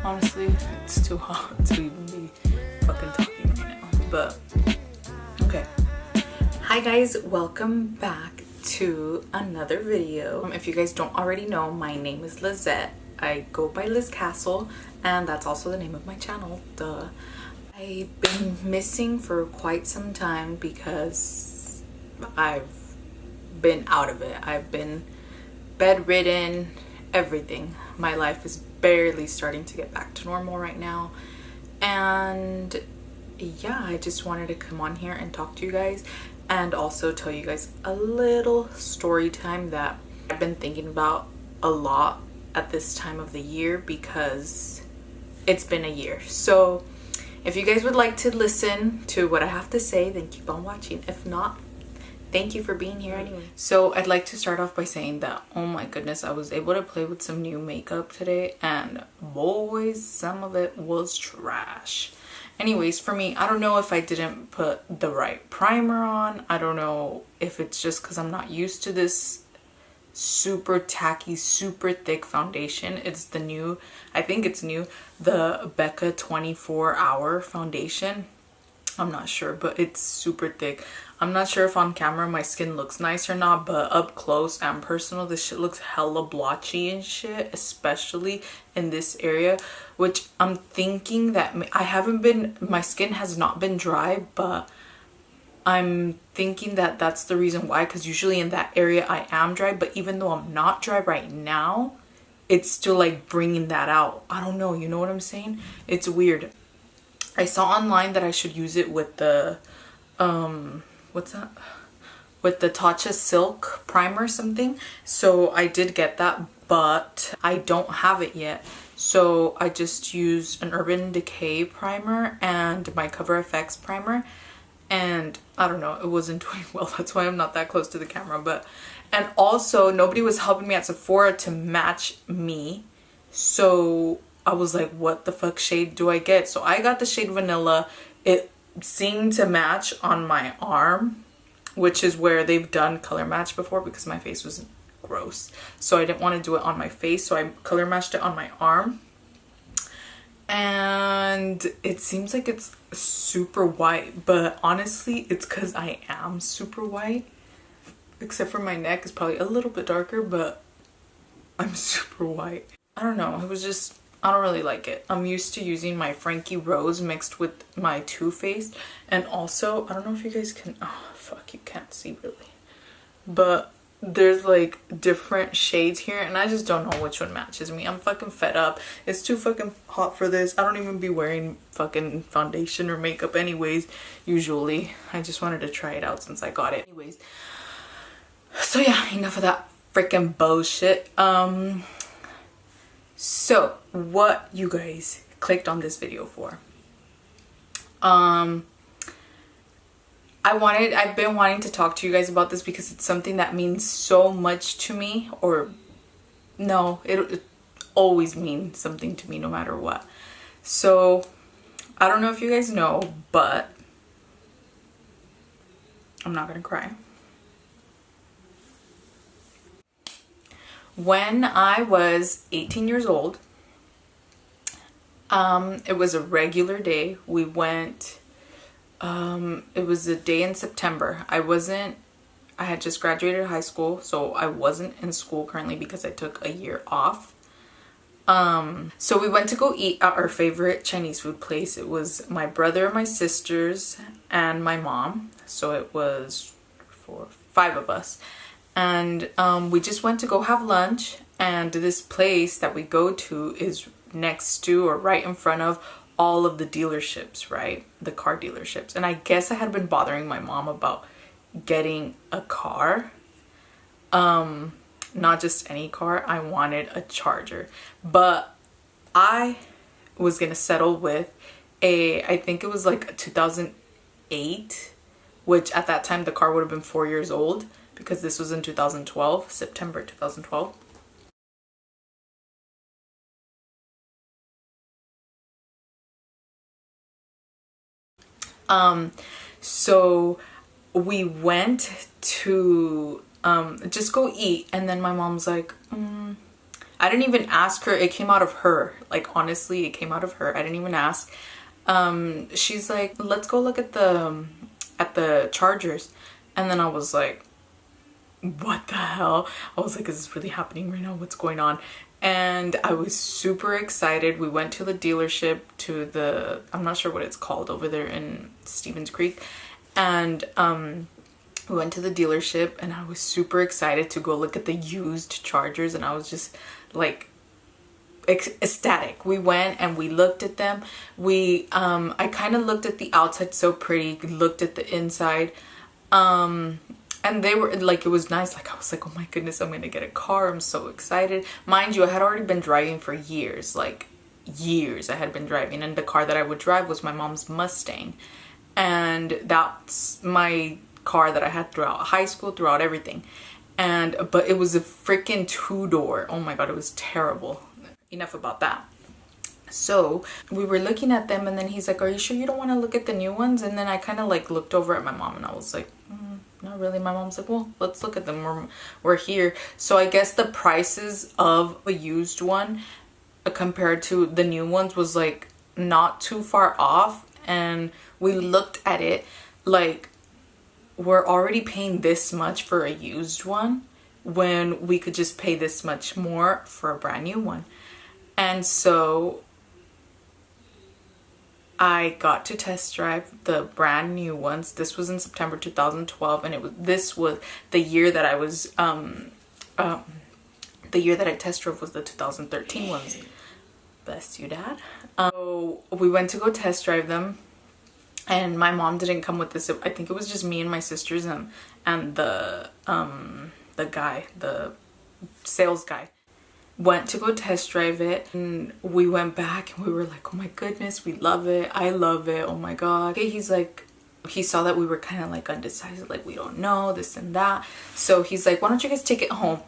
Honestly, it's too hot to even be fucking talking right now. But okay. Hi guys, welcome back to another video. If you guys don't already know, my name is Lizette. I go by Lizcastle, and that's also the name of my channel. Duh. I've been missing for quite some time because I've been out of it. I've been bedridden, everything. My life is barely starting to get back to normal right now. And yeah, I just wanted to come on here and talk to you guys and also tell you guys a little story time that I've been thinking about a lot at this time of the year because it's been a year. So if you guys would like to listen to what I have to say, then keep on watching. If not, thank you for being here anyway. So I'd like to start off by saying that, oh my goodness, I was able to play with some new makeup today, and boys, some of it was trash. Anyways, for me, I don't know if I didn't put the right primer on. I don't know if it's just because I'm not used to this super tacky, super thick foundation. It's the new, I think it's new, the Becca 24-hour foundation. I'm not sure, but it's super thick. I'm not sure if on camera my skin looks nice or not, but up close and personal, this shit looks hella blotchy and shit, especially in this area, which I'm thinking that my skin has not been dry, but I'm thinking that that's the reason why, because usually in that area I am dry, but even though I'm not dry right now, it's still like bringing that out. I don't know, you know what I'm saying? It's weird. I saw online that I should use it with the what's that, with the Tatcha Silk primer or something. So I did get that, but I don't have it yet. So I just used an Urban Decay primer and my Cover FX primer, and I don't know, it wasn't doing well. That's why I'm not that close to the camera. But and also nobody was helping me at Sephora to match me, so I was like, what the fuck shade do I get? So I got the shade Vanilla. It seemed to match on my arm, which is where they've done color match before because my face was gross. So I didn't want to do it on my face, so I color matched it on my arm. And it seems like it's super white, but honestly, it's because I am super white. Except for my neck is probably a little bit darker, but I'm super white. I don't know, it was just, I don't really like it. I'm used to using my Frankie Rose mixed with my Too Faced. And also, I don't know if you guys can, oh fuck, you can't see really. But there's like different shades here and I just don't know which one matches me. I'm fucking fed up. It's too fucking hot for this. I don't even be wearing fucking foundation or makeup anyways, usually. I just wanted to try it out since I got it. Anyways, so yeah, enough of that freaking bullshit. So what you guys clicked on this video for? I've been wanting to talk to you guys about this because it's something that means so much to me, or no, it always means something to me no matter what. So I don't know if you guys know, but I'm not gonna cry. When I was 18 years old, it was a regular day. We went, it was a day in September. I had just graduated high school, so I wasn't in school currently because I took a year off. So we went to go eat at our favorite Chinese food place. It was my brother, my sisters, and my mom. So it was 5 of us. And we just went to go have lunch, and this place that we go to is next to or right in front of all of the dealerships, right? The car dealerships. And I guess I had been bothering my mom about getting a car. Not just any car. I wanted a Charger. But I was gonna settle with I think it was like a 2008, which at that time the car would have been 4 years old, because this was in 2012, September 2012. So we went to just go eat, and then my mom's like, I didn't even ask her. It came out of her. Like, honestly, it came out of her. I didn't even ask. She's like, let's go look at the chargers. And then I was like, what the hell? I was like, is this really happening right now? What's going on? And I was super excited. We went to the dealership, to the, I'm not sure what it's called over there in Stevens Creek. And we went to the dealership and I was super excited to go look at the used chargers. And I was just like ecstatic. We went and we looked at them. I kind of looked at the outside, so pretty, looked at the inside. And they were like, it was nice. Like, I was like, oh my goodness, I'm gonna get a car. I'm so excited. Mind you, I had already been driving for years, like years I had been driving. And the car that I would drive was my mom's Mustang. And that's my car that I had throughout high school, throughout everything. But it was a freaking 2-door. Oh my God, it was terrible. Enough about that. So we were looking at them and then he's like, are you sure you don't want to look at the new ones? And then I kind of like looked over at my mom and I was like, not really. My mom's like, well, let's look at them. We're here. So I guess the prices of a used one compared to the new ones was like not too far off. And we looked at it like, we're already paying this much for a used one when we could just pay this much more for a brand new one. And so I got to test drive the brand new ones. This was in September 2012, and this was the year that I was the year that I test drove was the 2013 ones. Bless you, Dad. So we went to go test drive them, and my mom didn't come with this. I think it was just me and my sisters and the guy, the sales guy. Went to go test drive it, and we went back and we were like, oh my goodness, we love it. I love it. Oh my God. Okay, he's like, he saw that we were kind of like undecided, like we don't know this and that. So he's like, why don't you guys take it home?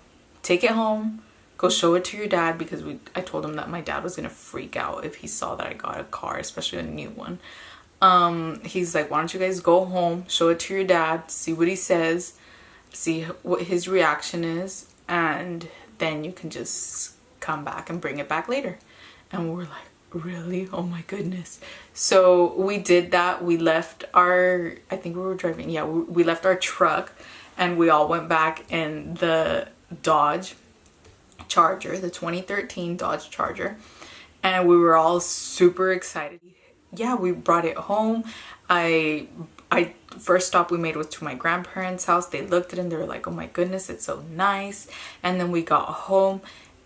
Take it home, go show it to your dad, because I told him that my dad was gonna freak out if he saw that I got a car, especially a new one. He's like, why don't you guys go home, show it to your dad, see what he says, see what his reaction is, and then you can just come back and bring it back later. And we were like, really? Oh my goodness. So we did that. We left our, I think we were driving, yeah, we left our truck and we all went back in the Dodge Charger, the 2013 Dodge Charger. And we were all super excited. Yeah, we brought it home. First stop we made was to my grandparents' house. They looked at it and they were like, oh my goodness, it's so nice. And then we got home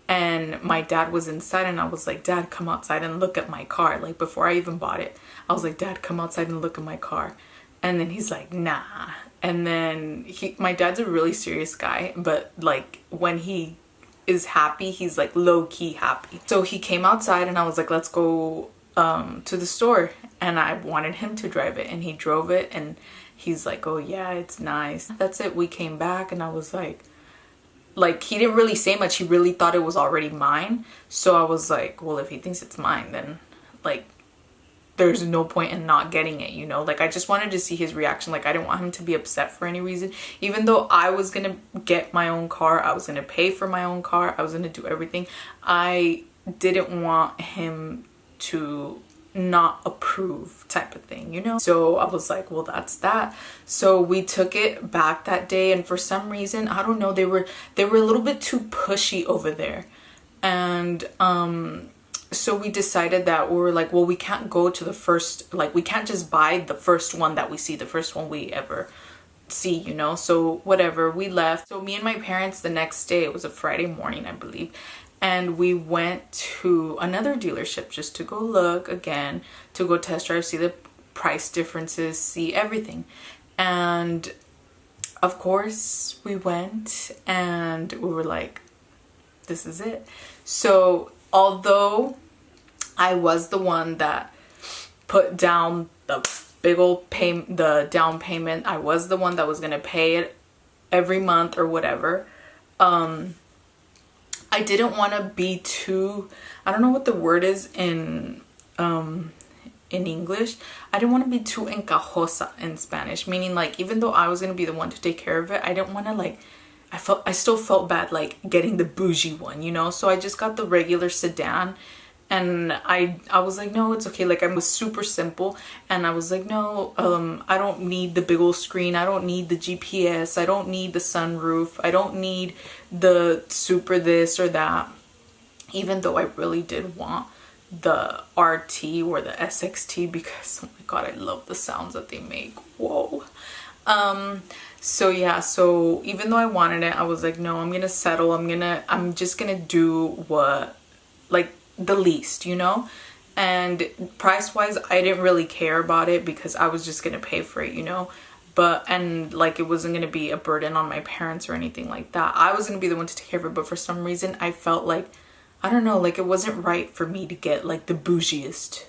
and my dad was inside and I was like, Dad, come outside and look at my car. Like, before I even bought it, I was like, Dad, come outside and look at my car. And then he's like, nah. And then my dad's a really serious guy, but like when he is happy, he's like low-key happy. So he came outside and I was like, let's go to the store. And I wanted him to drive it, and he drove it, and he's like, oh yeah, it's nice. That's it. We came back and I was like he didn't really say much. He really thought it was already mine. So I was like, well, if he thinks it's mine, then like there's no point in not getting it, you know? Like, I just wanted to see his reaction. Like, I didn't want him to be upset for any reason. Even though I was gonna get my own car, I was gonna pay for my own car, I was gonna do everything, I didn't want him to not approve type of thing, you know? So I was like, well, that's that. So we took it back that day, and for some reason, I don't know, they were a little bit too pushy over there. And so we decided that we were like, well, we can't go to the first, like, we can't just buy the first one that we see, the first one we ever see, you know? So whatever, we left. So me and my parents, the next day, it was a Friday morning, I believe, and we went to another dealership just to go look again, to go test drive, see the price differences, see everything. And of course we went and we were like, this is it. So although I was the one that put down the big old the down payment, I was the one that was gonna pay it every month or whatever, I didn't want to be too, I don't know what the word is in English. I didn't want to be too encajosa in Spanish, meaning like, even though I was going to be the one to take care of it, I didn't want to like I still felt bad like getting the bougie one, you know? So I just got the regular sedan, and I was like, no, it's okay. Like, I was super simple, and I was like, no, I don't need the big old screen. I don't need the GPS. I don't need the sunroof. I don't need the super this or that. Even though I really did want the RT or the SXT, because oh my god, I love the sounds that they make. Whoa. So yeah, so even though I wanted it, I was like, no, I'm gonna settle. I'm just gonna do what, like, the least, you know? And price wise, I didn't really care about it because I was just gonna pay for it, you know? And like, it wasn't gonna be a burden on my parents or anything like that. I was gonna be the one to take care of it, but for some reason I felt like, I don't know, like it wasn't right for me to get like the bougiest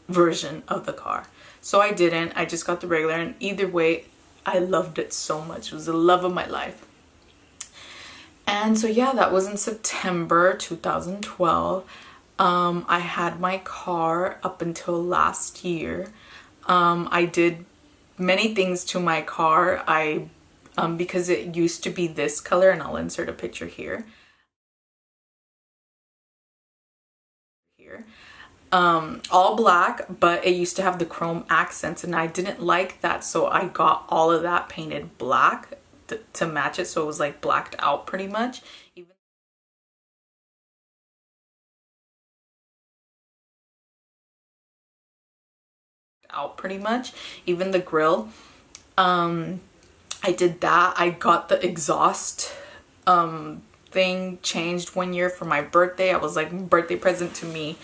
version of the car. So I didn't. I just got the regular, and either way, I loved it so much. It was the love of my life. And so yeah, that was in September 2012. I had my car up until last year. I did many things to my car. Because it used to be this color, and I'll insert a picture here. All black, but it used to have the chrome accents, and I didn't like that, so I got all of that painted black to match it, so it was like blacked out pretty much. Even the grill, I did that. I got the exhaust thing changed one year for my birthday. I was like, birthday present to me.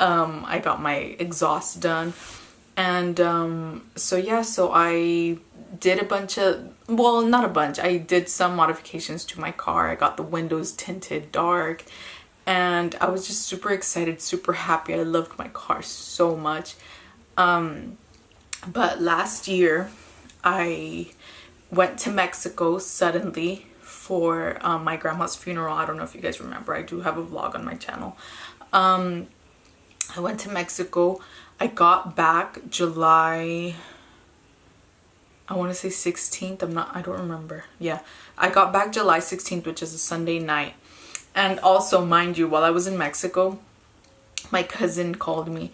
I got my exhaust done, and so yeah, so I did a bunch of, well, not a bunch, I did some modifications to my car. I got the windows tinted dark, and I was just super excited, super happy. I loved my car so much. But last year I went to Mexico suddenly for my grandma's funeral. I don't know if you guys remember, I do have a vlog on my channel. I went to Mexico. I got back July, I want to say 16th. I don't remember. Yeah, I got back July 16th, which is a Sunday night. And also, mind you, while I was in Mexico, my cousin called me,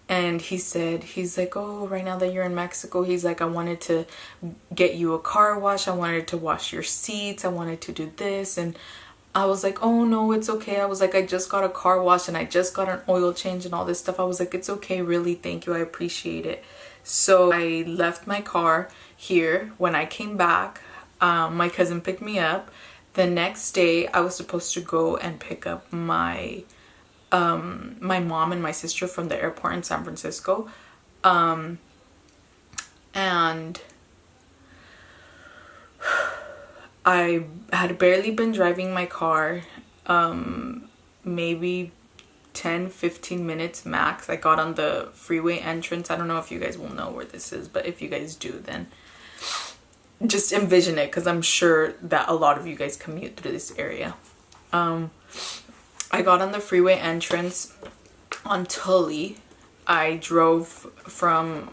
and he's like, oh, right now that you're in Mexico, he's like, I wanted to get you a car wash. I wanted to wash your seats. I wanted to do this. And I was like, oh no, it's okay. I was like, I just got a car wash and I just got an oil change and all this stuff. I was like, it's okay, really, thank you, I appreciate it. So I left my car here. When I came back, my cousin picked me up. The next day I was supposed to go and pick up my mom and my sister from the airport in San Francisco. And I had barely been driving my car, maybe 10-15 minutes max. I got on the freeway entrance. I don't know if you guys will know where this is, but if you guys do, then just envision it, because I'm sure that a lot of you guys commute through this area. I got on the freeway entrance on Tully. I drove from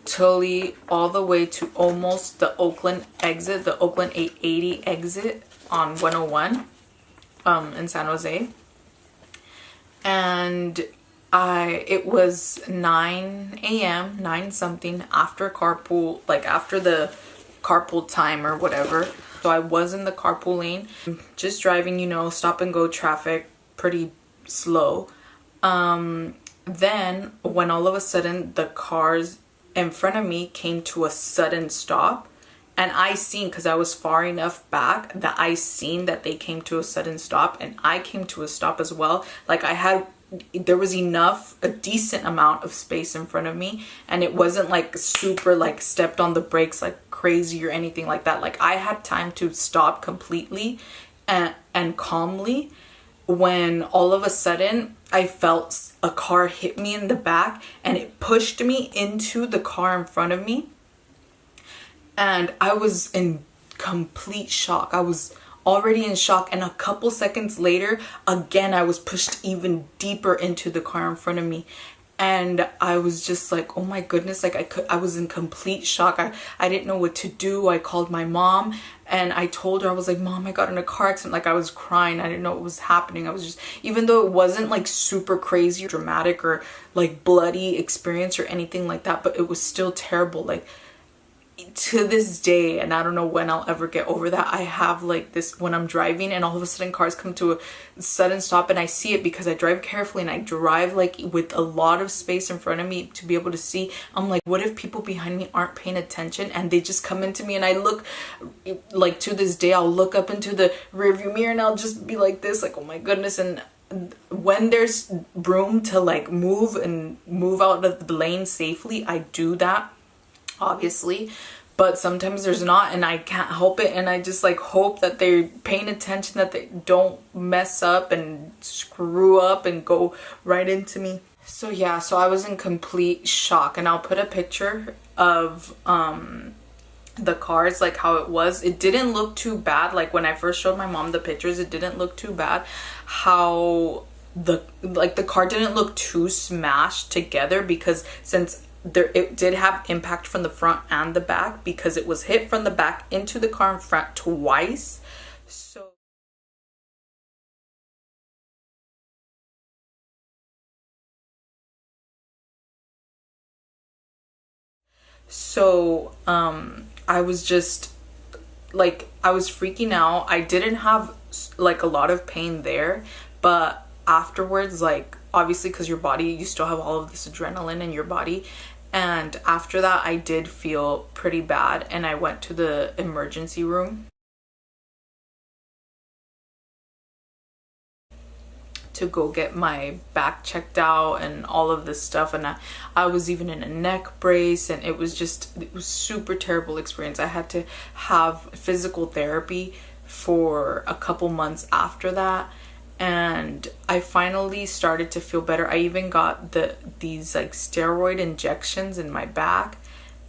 Tully all the way to almost the Oakland exit, the Oakland 880 exit on 101 in San Jose. And it was 9 a.m., 9 something, after carpool, like after the carpool time or whatever. So I was in the carpool lane, just driving, you know, stop and go traffic, pretty slow. Then when all of a sudden the cars in front of me came to a sudden stop, and I seen, because I was far enough back, that I seen that they came to a sudden stop, and I came to a stop as well. Like, there was a decent amount of space in front of me, and it wasn't like super like stepped on the brakes like crazy or anything like that. Like, I had time to stop completely and calmly, when all of a sudden I felt a car hit me in the back, and it pushed me into the car in front of me. And I was in complete shock. I was already in shock, and a couple seconds later, again, I was pushed even deeper into the car in front of me. And I was just like, oh my goodness, like I was in complete shock. I didn't know what to do. I called my mom and I told her, I was like, Mom, I got in a car accident. Like I was crying. I didn't know what was happening. I was just, even though it wasn't like super crazy or dramatic or like bloody experience or anything like that, but it was still terrible. Like to this day, and I don't know when I'll ever get over that, I have like this when I'm driving and all of a sudden cars come to a sudden stop and I see it because I drive carefully and I drive like with a lot of space in front of me to be able to see. I'm like, what if people behind me aren't paying attention and they just come into me? And I look, like to this day, I'll look up into the rearview mirror and I'll just be like this, like, oh my goodness. And when there's room to like move out of the lane safely, I do that, obviously, but sometimes there's not and I can't help it, and I just like hope that they're paying attention, that they don't mess up and screw up and go right into me. So yeah, so I was in complete shock, and I'll put a picture of the cars, like how it was. It didn't look too bad. Like when I first showed my mom the pictures, it didn't look too bad. How the car didn't look too smashed together, because since it did have impact from the front and the back, because it was hit from the back into the car in front twice. So I was just like, I was freaking out. I didn't have like a lot of pain there, but afterwards, like obviously because your body, you still have all of this adrenaline in your body, and after that I did feel pretty bad and I went to the emergency room to go get my back checked out and all of this stuff, and I was even in a neck brace, and it was super terrible experience. I had to have physical therapy for a couple months after that, and I finally started to feel better. I even got these like steroid injections in my back,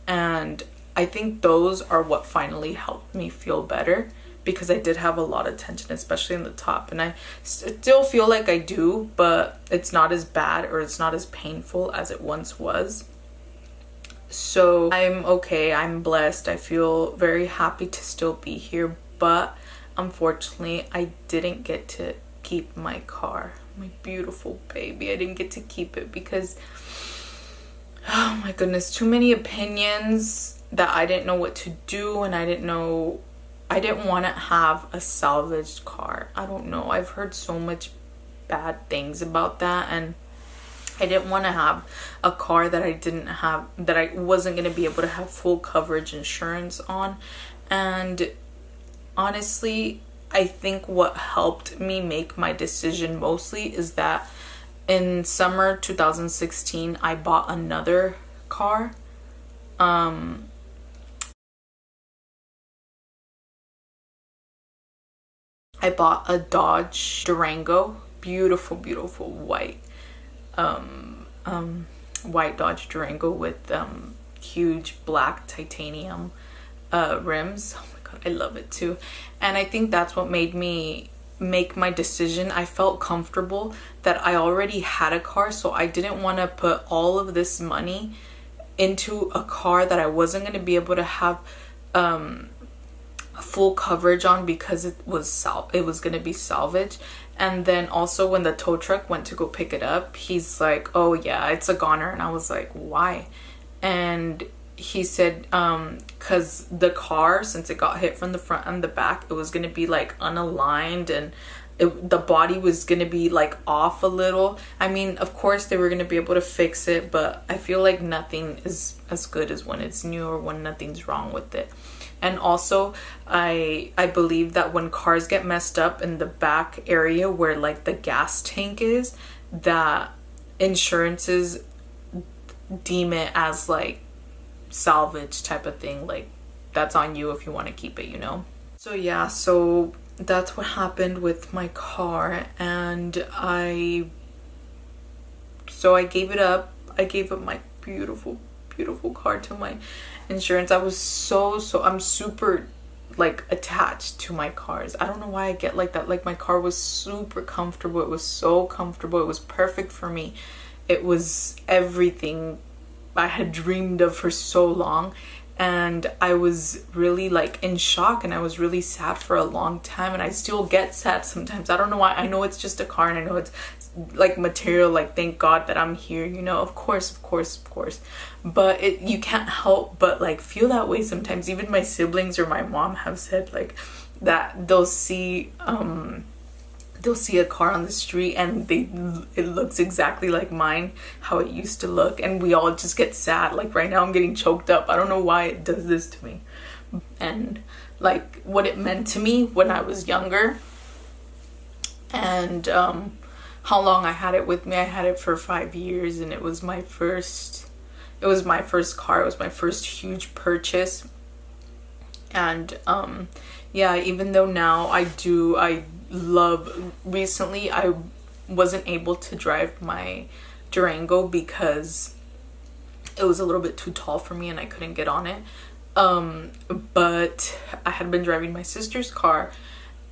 and I think those are what finally helped me feel better, because I did have a lot of tension, especially in the top, and I still feel like I do, but it's not as bad or it's not as painful as it once was. So I'm okay, I'm blessed, I feel very happy to still be here, but unfortunately I didn't get to keep my car, my beautiful baby. I didn't get to keep it because, oh my goodness, too many opinions that I didn't know what to do, and I didn't want to have a salvaged car. I don't know. I've heard so much bad things about that, and I didn't want to have a car that I wasn't going to be able to have full coverage insurance on. And honestly, I think what helped me make my decision mostly is that in summer 2016, I bought another car. I bought a Dodge Durango, beautiful, beautiful white Dodge Durango with huge black titanium rims. Oh my god, I love it too. And I think that's what made me make my decision. I felt comfortable that I already had a car, so I didn't want to put all of this money into a car that I wasn't going to be able to have full coverage on, because it was going to be salvage. And then also when the tow truck went to go pick it up, he's like, oh yeah, it's a goner. And I was like, why? And he said because the car, since it got hit from the front and the back, it was going to be like unaligned, and the body was going to be like off a little. I mean, of course they were going to be able to fix it, but I feel like nothing is as good as when it's new or when nothing's wrong with it. And also I believe that when cars get messed up in the back area where like the gas tank is, that insurances deem it as like salvage type of thing. Like that's on you if you want to keep it, you know? So yeah, so that's what happened with my car, and I gave it up. I gave up my beautiful car to my insurance. I'm super like attached to my cars. I don't know why I get like that. Like my car was super comfortable. It was so comfortable. It was perfect for me. It was everything I had dreamed of for so long, and I was really like in shock, and I was really sad for a long time, and I still get sad sometimes. I don't know why. I know it's just a car, and I know it's like material, like thank God that I'm here, you know, of course, but you can't help but like feel that way sometimes. Even my siblings or my mom have said like that they'll see a car on the street and it looks exactly like mine, how it used to look, and we all just get sad. Like right now I'm getting choked up. I don't know why it does this to me. And like what it meant to me when I was younger, and how long I had it with me. I had it for 5 years, and it was my first car. It was my first huge purchase. And yeah, even though now recently I wasn't able to drive my Durango because it was a little bit too tall for me and I couldn't get on it. But I had been driving my sister's car,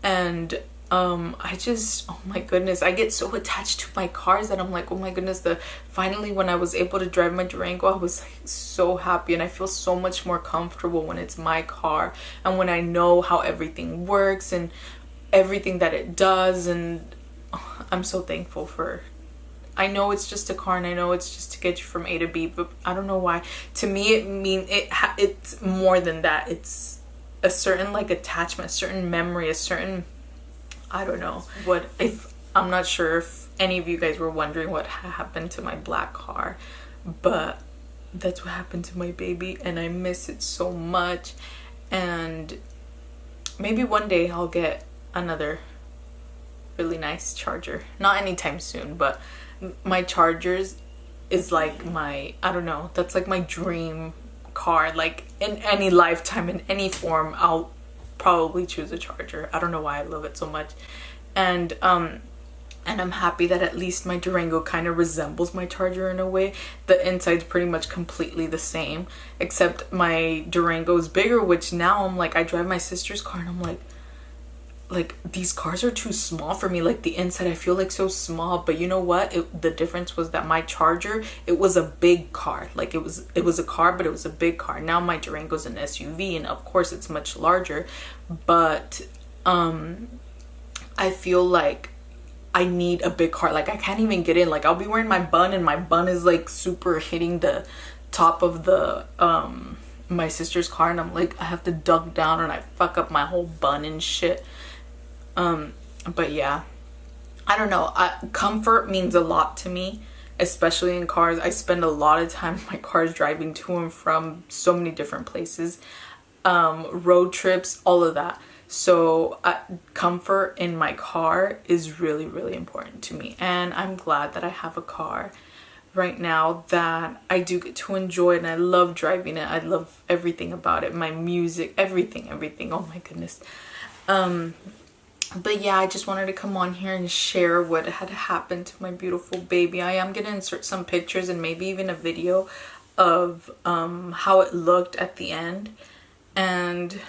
and I just, oh my goodness, I get so attached to my cars that I'm like, oh my goodness, finally when I was able to drive my Durango, I was like so happy, and I feel so much more comfortable when it's my car and when I know how everything works and everything that it does. And I'm so thankful I know it's just a car, and I know it's just to get you from A to B, but I don't know why. To me, it's more than that. It's a certain like attachment, a certain memory, a certain, I don't know what, if I'm not sure if any of you guys were wondering what happened to my black car, but that's what happened to my baby, and I miss it so much. And maybe one day I'll get another really nice Charger. Not anytime soon, but my Chargers is like my, I don't know, that's like my dream car. Like in any lifetime, in any form, I'll probably choose a Charger. I don't know why I love it so much. And I'm happy that at least my Durango kind of resembles my Charger in a way. The inside's pretty much completely the same, except my Durango is bigger, which now I'm like, I drive my sister's car and I'm like these cars are too small for me. Like the inside I feel like so small, but you know what, the difference was that my Charger, it was a big car. Like it was a car, but it was a big car. Now my Durango's an SUV, and of course it's much larger, but I feel like I need a big car. Like I can't even get in. Like I'll be wearing my bun, and my bun is like super hitting the top of the my sister's car, and I'm like, I have to duck down and I fuck up my whole bun and shit. But yeah, I don't know. Comfort means a lot to me, especially in cars. I spend a lot of time in my cars driving to and from so many different places, road trips, all of that. So comfort in my car is really, really important to me. And I'm glad that I have a car right now that I do get to enjoy, and I love driving it. I love everything about it. My music, everything. Oh my goodness. But yeah, I just wanted to come on here and share what had happened to my beautiful baby. I am going to insert some pictures and maybe even a video of how it looked at the end. And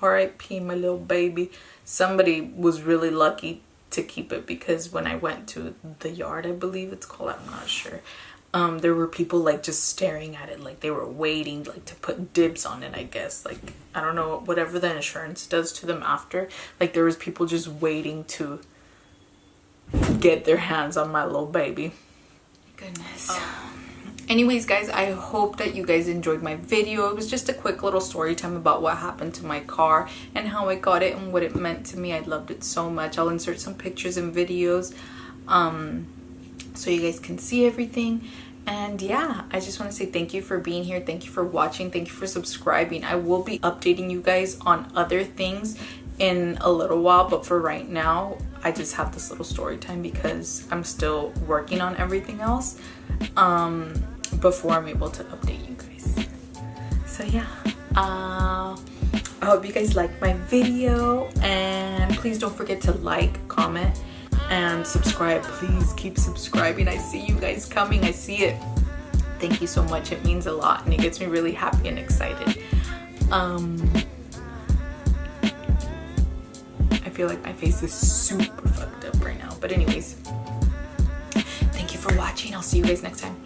R.I.P. my little baby. Somebody was really lucky to keep it, because when I went to the yard, I believe it's called, I'm not sure, there were people like just staring at it, like they were waiting like to put dibs on it, I guess. Like I don't know, whatever the insurance does to them after, like there was people just waiting to get their hands on my little baby. Goodness. Anyways guys, I hope that you guys enjoyed my video. It was just a quick little story time about what happened to my car and how I got it and what it meant to me. I loved it so much. I'll insert some pictures and videos so you guys can see everything. And yeah, I just want to say thank you for being here. Thank you for watching. Thank you for subscribing. I will be updating you guys on other things in a little while, but for right now I just have this little story time because I'm still working on everything else before I'm able to update you guys. So yeah, I hope you guys liked my video, and please don't forget to like, comment, and subscribe. Please keep subscribing. I see you guys coming. I see it. Thank you so much. It means a lot, and it gets me really happy and excited. I feel like my face is super fucked up right now, but anyways, thank you for watching. watching. I'll see you guys next time.